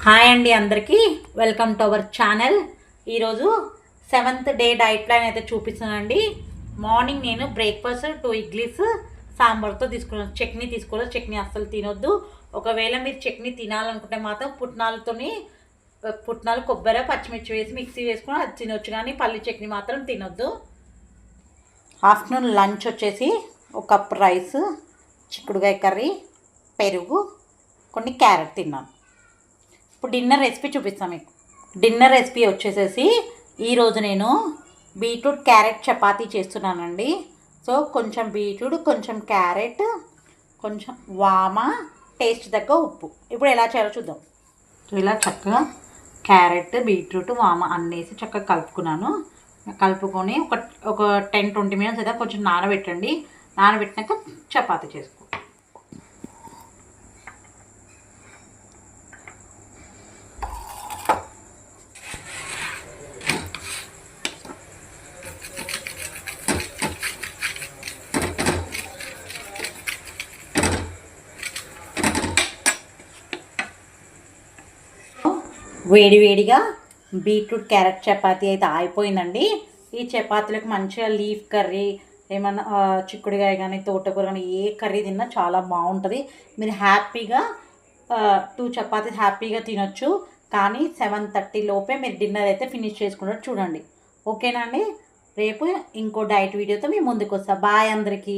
Hi అండి అందరికీ welcome to our channel. ఈరోజు 7th డే డైట్ ప్లాన్ అయితే చూపిస్తున్నానండి. మార్నింగ్ నేను బ్రేక్ఫాస్ట్ 2 ఇడ్లీస్ సాంబార్తో తీసుకున్నాను. చట్నీ తీసుకోవాలి, చట్నీ అస్సలు తినొద్దు. ఒకవేళ మీరు చట్నీ తినాలనుకుంటే మాత్రం పుట్నాలు కొబ్బరి పచ్చిమిర్చి వేసి మిక్సీ వేసుకుని అది తినొచ్చు, కానీ పల్లి చట్నీ మాత్రం తినొద్దు. ఆఫ్టర్నూన్ లంచ్ వచ్చేసి ఒక కప్ రైస్, చిక్కుడుకాయ కర్రీ, పెరుగు, కొన్ని క్యారెట్ తిన్నాను. ఇప్పుడు డిన్నర్ రెసిపీ చూపిస్తాను మీకు. డిన్నర్ రెసిపీ వచ్చేసేసి ఈరోజు నేను బీట్రూట్ క్యారెట్ చపాతీ చేస్తున్నానండి. సో కొంచెం బీట్రూట్, కొంచెం క్యారెట్, కొంచెం వామ, టేస్ట్ తగ్గ ఉప్పు. ఇప్పుడు ఎలా చేయాలో చూద్దాం. సో ఇలా చక్కగా క్యారెట్, బీట్రూట్, వామ అన్నేసి చక్కగా కలుపుకొని ఒక 10-20 మినిట్స్ అయితే కొంచెం నానబెట్టండి. నానబెట్టినాక చపాతీ చేసుకో. వేడివేడిగా బీట్రూట్ క్యారెట్ చపాతీ అయితే అయిపోయిందండి. ఈ చపాతీలకు మంచిగా లీఫ్ కర్రీ, ఏమన్నా చిక్కుడుకాయ కానీ తోటకూర కానీ ఏ కర్రీ తిన్నా చాలా బాగుంటుంది. మీరు హ్యాపీగా 2 చపాతీస్ హ్యాపీగా తినొచ్చు. కానీ 7:30 లోపే మీరు డిన్నర్ అయితే ఫినిష్ చేసుకున్నట్టు చూడండి. ఓకేనా అండి? రేపు ఇంకో డైట్ వీడియోతో మీ ముందుకు వస్తా. బాయ్ అందరికీ.